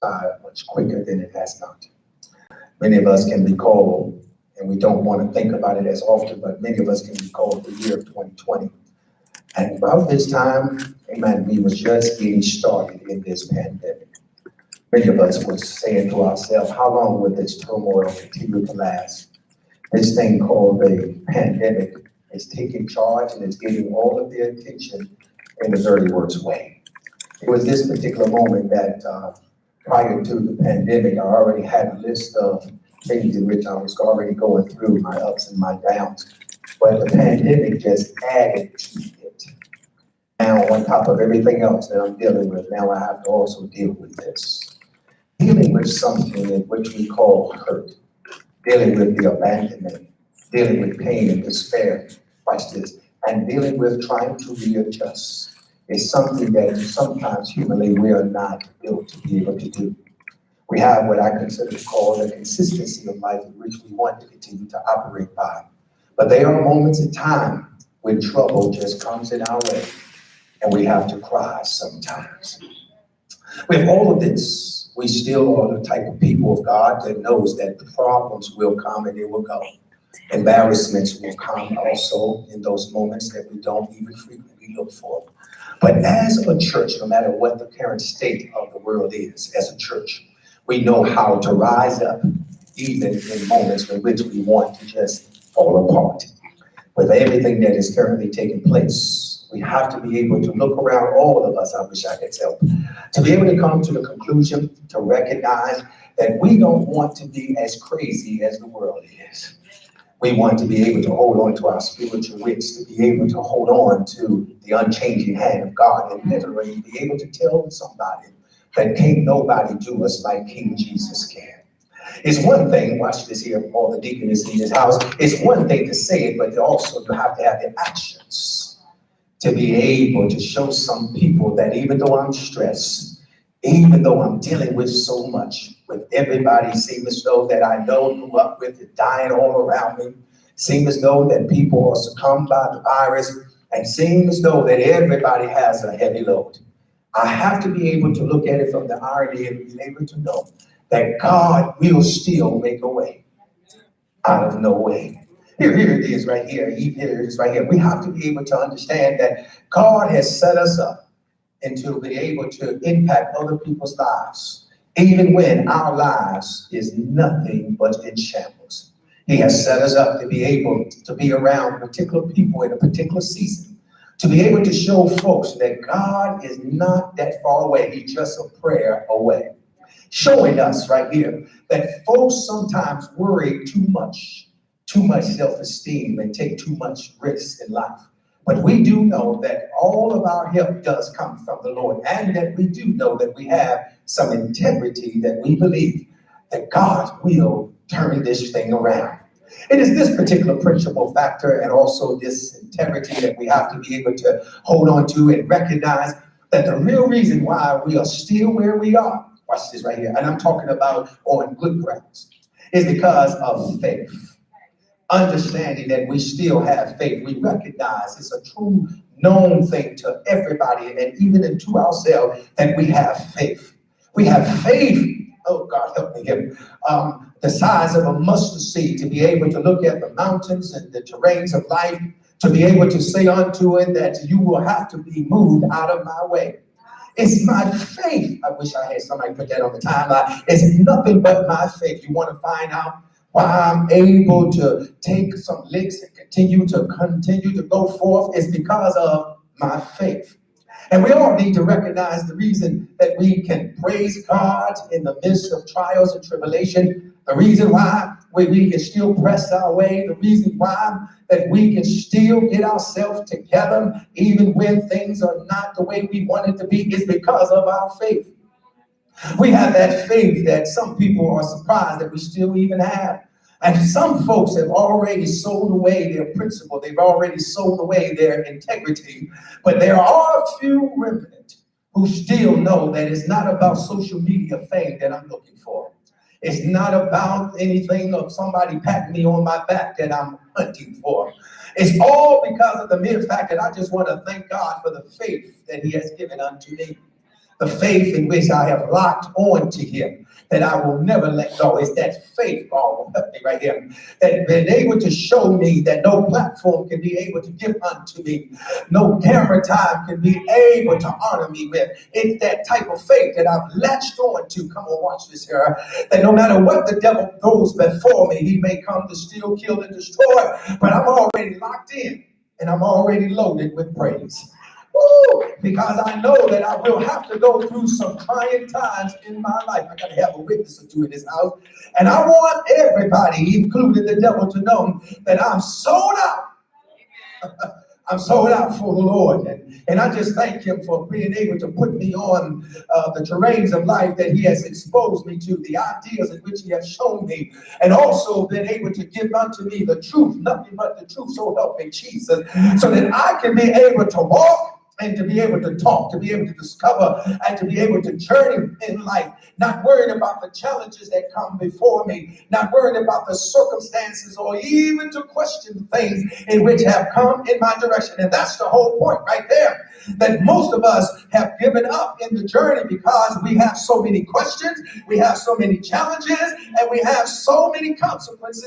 transpired much quicker than it has not. Many of us can recall, and we don't want to think about it as often, but many of us can recall the year of 2020. And about this time, amen, we was just getting started in this pandemic. Many of us were saying to ourselves, how long will this turmoil continue to last? This thing called the pandemic is taking charge and it's getting all of the attention in a very worst way. It was this particular moment that prior to the pandemic, I already had a list of things in which I was already going through, my ups and my downs. But the pandemic just added to it. Now, on top of everything else that I'm dealing with, now I have to also deal with this. Dealing with something in which we call hurt, dealing with the abandonment, dealing with pain and despair, watch this, and dealing with trying to readjust is something that sometimes humanly we are not built to be able to do. We have what I consider to call the consistency of life in which we want to continue to operate by. But there are moments in time when trouble just comes in our way and we have to cry sometimes. With all of this, we still are the type of people of God that knows that the problems will come and they will go. Embarrassments will come also in those moments that we don't even frequently look for. But as a church, no matter what the current state of the world is, as a church, we know how to rise up even in moments in which we want to just fall apart. With everything that is currently taking place, we have to be able to look around, all of us, I wish I could help, to be able to come to the conclusion, to recognize that we don't want to be as crazy as the world is. We want to be able to hold on to our spiritual wits, to be able to hold on to the unchanging hand of God, and literally be able to tell somebody that can't nobody do us like King Jesus can. It's one thing, watch this here, all the deacons in this house, it's one thing to say it, but also you have to have the actions to be able to show some people that even though I'm stressed, even though I'm dealing with so much, with everybody, seem as though that I know grew up with it dying all around me, seem as though that people are succumbed by the virus, and seem as though that everybody has a heavy load. I have to be able to look at it from the irony and be able to know that God will still make a way out of no way. Here it is right here. Here it is right here. We have to be able to understand that God has set us up and to be able to impact other people's lives, even when our lives is nothing but in shambles. He has set us up to be able to be around particular people in a particular season, to be able to show folks that God is not that far away. He's just a prayer away. Showing us right here that folks sometimes worry too much self-esteem and take too much risk in life. But we do know that all of our help does come from the Lord, and that we do know that we have some integrity that we believe that God will turn this thing around. It is this particular principal factor and also this integrity that we have to be able to hold on to and recognize that the real reason why we are still where we are, watch this right here, and I'm talking about on good grounds, is because of faith. Understanding that we still have faith. We recognize it's a true known thing to everybody and even into ourselves that we have faith. We have faith, oh God help me here, the size of a mustard seed, to be able to look at the mountains and the terrains of life, to be able to say unto it that you will have to be moved out of my way. It's my faith. I wish I had somebody put that on the timeline. It's nothing but my faith. You want to find out why I'm able to take some licks and continue to go forth? It's because of my faith. And we all need to recognize the reason that we can praise God in the midst of trials and tribulation, the reason why we can still press our way, the reason why that we can still get ourselves together even when things are not the way we want it to be, is because of our faith. We have that faith that some people are surprised that we still even have. And some folks have already sold away their principle. They've already sold away their integrity. But there are a few remnant who still know that it's not about social media fame that I'm looking for. It's not about anything of somebody patting me on my back that I'm hunting for. It's all because of the mere fact that I just want to thank God for the faith that he has given unto me. The faith in which I have locked on to him, that I will never let go. It's that faith, God will help me right here, that been able to show me that no platform can be able to give unto me. No camera time can be able to honor me with. It's that type of faith that I've latched on to. Come on, watch this here. That no matter what the devil goes before me, he may come to steal, kill, and destroy, but I'm already locked in and I'm already loaded with praise. Woo! Because I know that I will have to go through some trying times in my life. I got to have a witness or two in this house. And I want everybody, including the devil, to know that I'm sold out. I'm sold out for the Lord. And I just thank him for being able to put me on the terrains of life that he has exposed me to, the ideas in which he has shown me, and also been able to give unto me the truth, nothing but the truth, so help me Jesus, so that I can be able to walk and to be able to talk, to be able to discover, and to be able to journey in life, not worried about the challenges that come before me, not worried about the circumstances or even to question things in which have come in my direction. And that's the whole point right there, that most of us have given up in the journey because we have so many questions, we have so many challenges, and we have so many consequences